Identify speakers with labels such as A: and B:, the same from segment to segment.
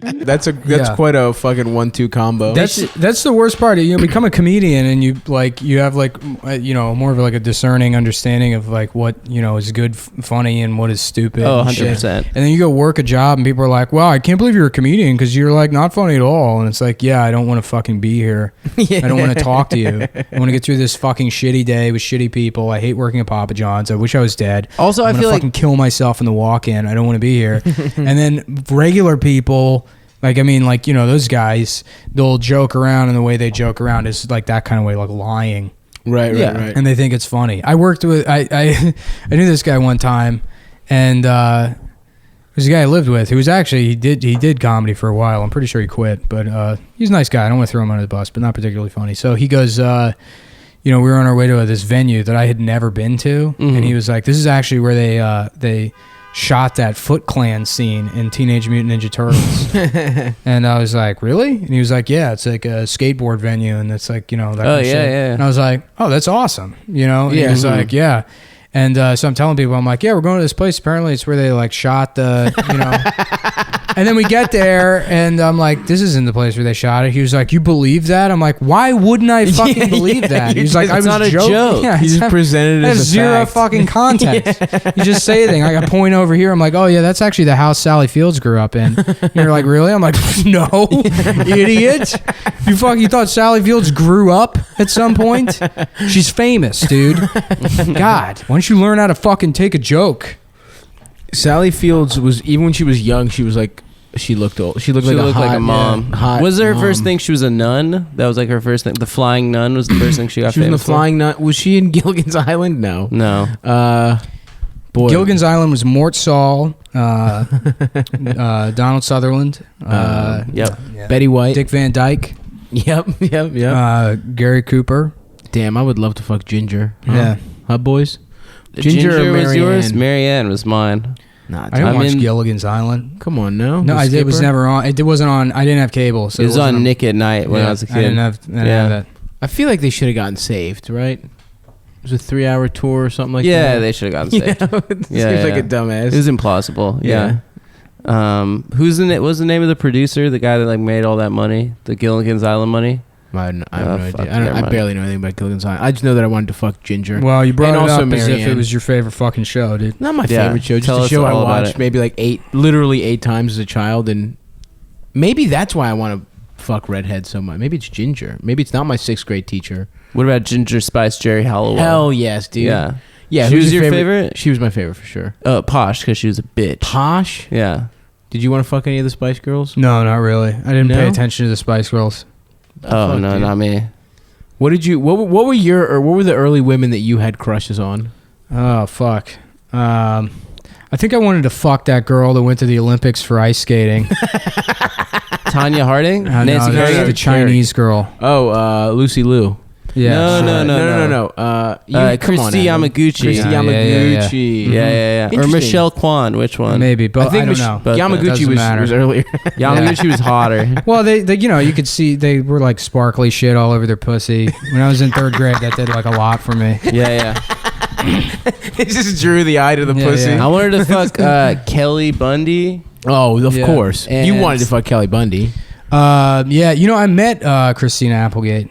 A: That's quite a fucking 1-2 combo.
B: That's the worst part. You become a comedian and you have more of like a discerning understanding of like what is good, funny, and what is stupid.
C: Oh, 100%.
B: And then you go work a job and people are like, "Wow, I can't believe you're a comedian because you're like not funny at all." And it's like, yeah, I don't want to fucking be here. I don't want to talk to you. I want to get through this fucking shitty day with shitty people. I hate working at Papa John's. I wish I was dead.
C: Also, I feel like
B: kill myself in the walk-in. I don't want to be here. And then regular people, those guys, they'll joke around, and the way they joke around is like that kind of way, like lying.
A: Right.
B: And they think it's funny. I knew this guy one time, and there's a guy I lived with who was actually he did comedy for a while. I'm pretty sure he quit, but he's a nice guy. I don't want to throw him under the bus, but not particularly funny. So he goes, we were on our way to this venue that I had never been to, and he was like, "This is actually where they shot that Foot Clan scene in Teenage Mutant Ninja Turtles." And I was like, "Really?" And he was like, "Yeah, it's like a skateboard venue, and it's like that kind of shit."
C: Yeah.
B: And I was like, "Oh, that's awesome," And he was like, "Yeah." And so I'm telling people, I'm like, "Yeah, we're going to this place. Apparently, it's where they like shot the, And then we get there, and I'm like, "This isn't the place where they shot it." He was like, "You believe that?" I'm like, "Why wouldn't I fucking believe that?" He was like, "I was
C: not a joke."
B: Yeah,
A: he just presented it as a
B: zero
A: fact.
B: fucking context. You just say a thing. I got point over here. I'm like, "Oh yeah, that's actually the house Sally Fields grew up in." And you're like, "Really?" I'm like, "No, idiot. You thought Sally Fields grew up at some point? She's famous, dude. God, why don't you learn how to fucking take a joke?"
A: Sally Fields was, even when she was young, she was like, she looked old. She looked like
C: a mom.
A: Hot
C: was her
A: mom.
C: first thing? She was a nun. That was like her first thing. The Flying Nun was the first thing she got.
A: She was in the
C: famous for?
A: Flying Nun. Was she in Gilligan's Island? No. Boy.
B: Gilligan's Island was Mort Saul, Donald Sutherland,
A: Betty White,
B: Dick Van Dyke, Gary Cooper.
A: Damn, I would love to fuck Ginger.
B: Yeah.
A: Hot boys.
C: Ginger was yours. Marianne was mine.
B: Nah, I didn't watch Gilligan's Island.
A: Come on, no.
B: No, it was never on. It wasn't on. I didn't have cable, so
C: it was on Nick at Night when I was a kid.
B: I didn't have that.
A: I feel like they should have gotten saved, right? It was a 3-hour tour or something like that.
C: Yeah, they should have gotten saved.
A: Seems like a dumbass.
C: It was implausible. Yeah. Who's in it? What was the name of the producer? The guy that like made all that money, the Gilligan's Island money.
A: I have no idea. I barely know anything about Gilligan's Island. I just know that I wanted to fuck Ginger.
B: Well, you brought
A: and
B: it
A: also
B: up as if
A: Marianne.
B: it was your favorite fucking show, dude.
A: Not my favorite show, just a show I watched maybe like 8 times as a child, and maybe that's why I want to fuck redheads so much. Maybe it's Ginger. Maybe it's not my 6th grade teacher.
C: What about Ginger Spice Jerry Halliwell?
A: Hell yes, dude. Yeah.
C: She was your favorite?
A: She was my favorite for sure.
C: Posh, because she was a bitch.
A: Posh?
C: Yeah.
A: Did you want to fuck any of the Spice Girls?
B: No, not really. I didn't pay attention to the Spice Girls.
C: Oh no, dude. Not me.
A: What were the early women that you had crushes on?
B: Oh fuck. I think I wanted to fuck that girl that went to the Olympics for ice skating.
C: Tanya Harding? Nancy
B: Kerrigan? The Chinese girl.
A: Oh, Lucy Liu.
B: Yeah.
A: No.
C: Christy Yamaguchi.
A: Christy Yamaguchi.
C: Yeah. Or Michelle Kwan. Which one?
B: Maybe, but I don't know.
A: But Yamaguchi was earlier.
C: Yamaguchi was hotter.
B: Well, they you could see they were like sparkly shit all over their pussy. When I was in 3rd grade, that did like a lot for me.
C: Yeah.
A: It just drew the eye to the pussy.
C: Yeah. I wanted to fuck Kelly Bundy.
A: Oh, of course. You wanted to fuck Kelly Bundy.
B: I met Christina Applegate.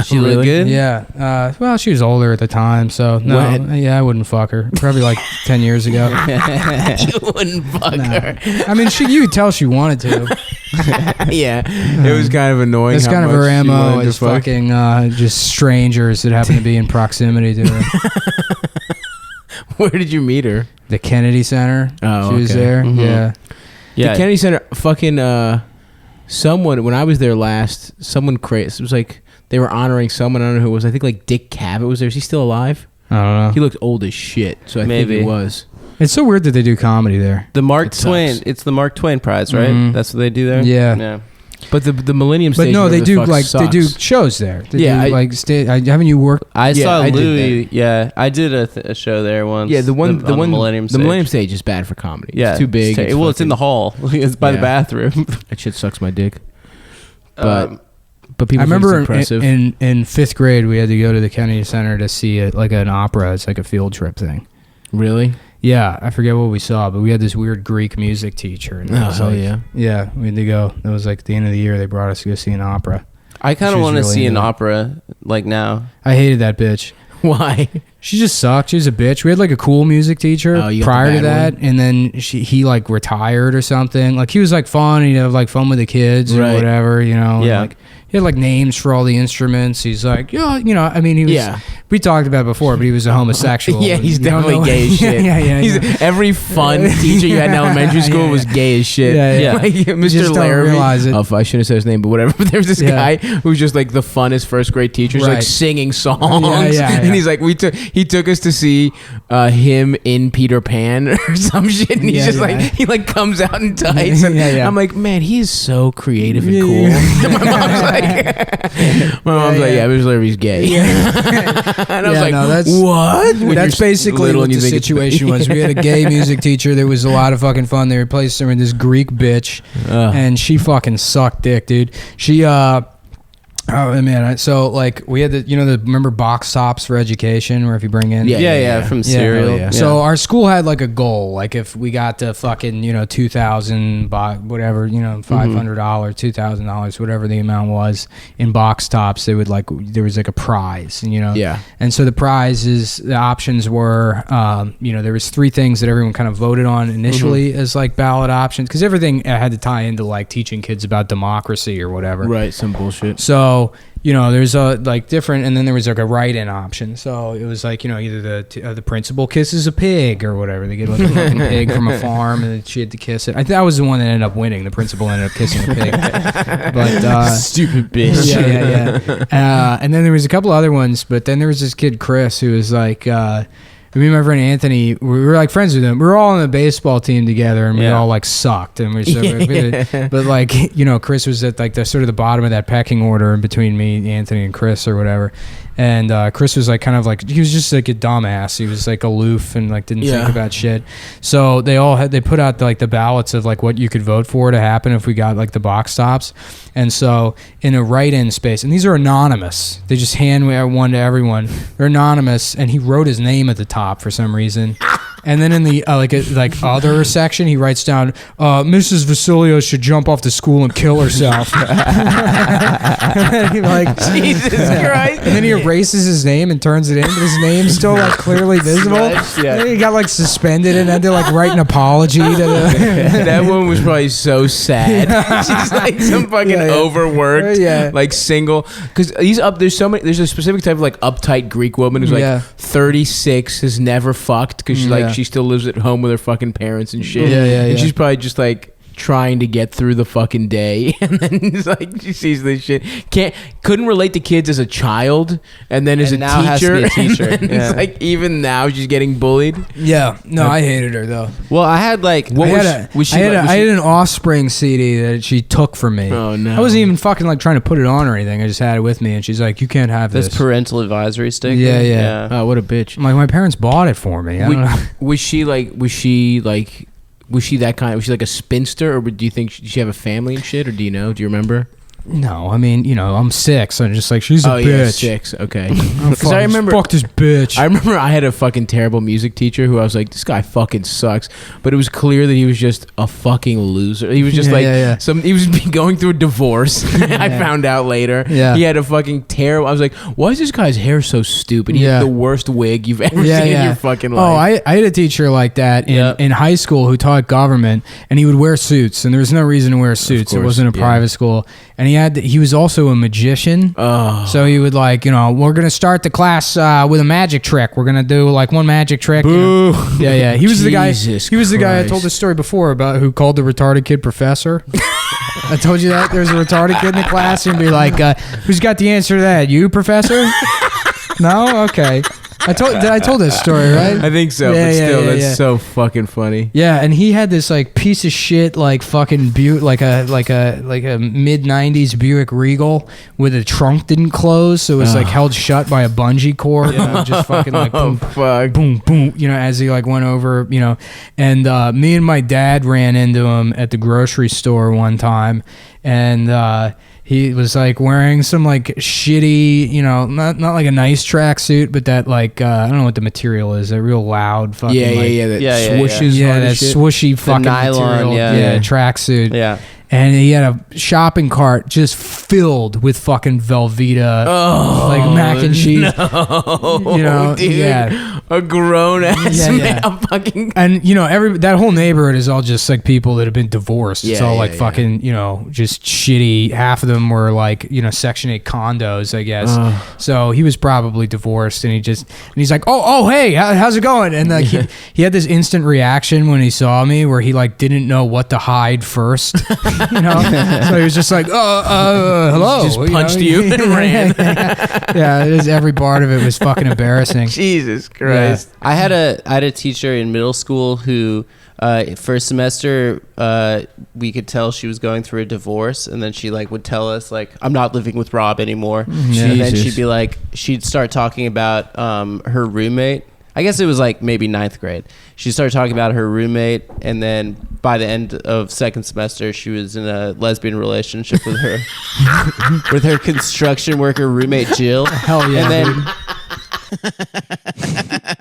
C: She looked good?
B: Yeah. Well, she was older at the time, so no. I wouldn't fuck her. Probably like 10 years ago.
A: You wouldn't fuck her.
B: I mean, you could tell she wanted to.
A: Yeah. It was kind of annoying.
B: It's kind of her MO is fucking just strangers that happen to be in proximity to her.
A: Where did you meet her?
B: The Kennedy Center.
A: Oh,
B: she was there.
C: Mm-hmm.
B: Yeah.
A: The Kennedy Center, fucking, someone, when I was there last, someone crazy. It was like, they were honoring someone. I don't know who it was. I think like Dick Cavett was there. Is he still alive?
B: I don't know.
A: He looked old as shit, so I think he was.
B: It's so weird that they do comedy there.
C: The Mark Twain. It's the Mark Twain Prize, right?
B: Mm-hmm.
C: That's what they do there?
B: Yeah.
A: But the Millennium Station.
B: But no, they do they do shows there. Haven't you worked?
C: I saw Louis. Yeah, I did a show there once.
A: Yeah, the
C: Millennium Stage.
A: The Millennium Stage is bad for comedy.
C: Yeah,
A: it's too big.
C: It's in the hall. It's by the bathroom.
A: That shit sucks my dick. But people.
B: I remember in 5th grade we had to go to the Kennedy Center to see an opera. It's like a field trip thing.
A: Really?
B: Yeah, I forget what we saw, but we had this weird Greek music teacher. And yeah, we had to go. That was like at the end of the year. They brought us to go see an opera.
C: I kind of want to see an opera like now.
B: I hated that bitch.
A: Why?
B: She just sucked. She was a bitch. We had like a cool music teacher prior to that, and then he like retired or something. Like he was like fun. He'd have like fun with the kids or whatever, you know.
C: Yeah.
B: And, like he had like names for all the instruments. He's like, yeah, you know. I mean, he was. Yeah. We talked about it before, but he was a homosexual.
A: Yeah, he's definitely gay as shit. Yeah. Every fun teacher you had in elementary school was gay as shit.
B: Yeah.
A: Like Mr. Larrabee. I shouldn't have said his name, but whatever. But there's this guy who's just like the funnest first grade teacher. He's like singing songs. And he's like, he took us to see him in Peter Pan or some shit. And he's just like, he like comes out in tights. And I'm like, man, he is so creative and cool. My mom's like, yeah, Mr. Larrabee's gay. And I was like, no, what?
B: That's basically what the situation was. We had a gay music teacher. There was a lot of fucking fun. They replaced her with this Greek bitch. And she fucking sucked dick, dude. She, oh man! So like we had remember box tops for education, where if you bring in
C: from cereal.
B: Yeah. So our school had like a goal, like if we got to fucking $2,000 whatever, $500, $2,000, whatever the amount was in box tops, they would there was like a prize, and so the options were there was 3 things that everyone kind of voted on initially as like ballot options, because everything had to tie into like teaching kids about democracy or whatever,
A: right? Some bullshit.
B: So there's a like different, and then there was like a write-in option. So it was like either the principal kisses a pig or whatever. They get like a fucking pig from a farm, and then she had to kiss it. I was the one that ended up winning. The principal ended up kissing a pig. But
A: stupid bitch.
B: Yeah. And then there was a couple other ones, but then there was this kid Chris who was like. Me and my friend Anthony, we were like friends with him. We were all on the baseball team together, and we all like sucked. And but like Chris was at like the sort of the bottom of that pecking order in between me, Anthony, and Chris or whatever. And Chris was like kind of like, he was just like a dumbass. He was like aloof and like didn't think about shit. So they put out like the ballots of like what you could vote for to happen if we got like the box tops. And so in a write-in space, and these are anonymous. They just hand one to everyone. They're anonymous, and he wrote his name at the top for some reason. And then in the other section, he writes down, Mrs. Vasilio should jump off the school and kill herself.
A: Jesus Christ.
B: And then he erases his name and turns it in, but his name's still like clearly visible. And then he got like suspended and had to like write an apology to
A: that one was probably so sad. She's like some fucking overworked, like single. Because there's a specific type of like uptight Greek woman who's like 36, has never fucked because she still lives at home with her fucking parents and shit. And she's probably just like trying to get through the fucking day, and then it's like she sees this shit, couldn't relate to kids as a child, and then as a
C: now
A: teacher,
C: has to be a teacher.
A: It's like even now she's getting bullied.
B: I hated her though.
C: Well, I had like
B: I had an Offspring CD that she took from me.
A: Oh no,
B: I wasn't even fucking like trying to put it on or anything. I just had it with me, and she's like, you can't have this.
C: Parental advisory stick.
B: Yeah.
A: Oh, what a bitch.
B: I'm like, my parents bought it for me. I don't know.
A: Was she that kind? Was she like a spinster, or do you think she have a family and shit, or do you know? Do you remember?
B: No, I mean, I'm 6. I'm just like, she's a bitch.
A: Yeah, 6. Okay. Because I remember,
B: fuck this bitch.
A: I remember I had a fucking terrible music teacher who I was like, this guy fucking sucks. But it was clear that he was just a fucking loser. He was just he was going through a divorce. I found out later.
B: Yeah.
A: He had a fucking terrible. I was like, why is this guy's hair so stupid? He had the worst wig you've ever seen in your fucking life.
B: Oh, I had a teacher like that in high school who taught government, and he would wear suits, and there was no reason to wear suits. It wasn't a private school. And he was also a magician.
A: Oh.
B: So he would like, we're going to start the class with a magic trick. We're going to do like one magic trick.
A: Boo.
B: Yeah. He was the guy. He was the guy I
A: Christ.
B: told this story before about who called the retarded kid professor. I told you that there's a retarded kid in the class and be like, who's got the answer to that? You, professor? No? Okay. I told this story, right?
A: I think so, but still, that's so fucking funny.
B: Yeah, and he had this like piece of shit, like fucking like a mid '90s Buick Regal with the trunk didn't close, so it was like held shut by a bungee cord. Just fucking like boom, boom, boom. As he like went over, and me and my dad ran into him at the grocery store one time, and he was like wearing some like shitty, you know, not like a nice tracksuit, but that like I don't know what the material is. That real loud fucking
A: that swooshes.
B: Yeah, that swooshy fucking
C: nylon,
B: material. Tracksuit.
C: Yeah.
B: And he had a shopping cart just filled with fucking Velveeta, like mac and cheese.
A: No,
B: you know,
A: dude, a grown ass man, fucking.
B: And you know, that whole neighborhood is all just like people that have been divorced. It's all like fucking, you know, just shitty. Half of them were like, you know, Section 8 condos, I guess. So he was probably divorced, and he's like, oh, hey, how's it going? And like he had this instant reaction when he saw me, where he like didn't know what to hide first. You know, so he was just like, hello.
A: Just punched you and ran.
B: Yeah, it is, every part of it was fucking embarrassing.
A: Jesus Christ.
C: I had a teacher in middle school who first semester we could tell she was going through a divorce, and then she like would tell us like, I'm not living with Rob anymore. And then she'd be like, she'd start talking about her roommate. I guess it was like maybe 9th grade. She started talking about her roommate, and then by the end of second semester, she was in a lesbian relationship with her construction worker roommate Jill.
B: Hell yeah!
C: And then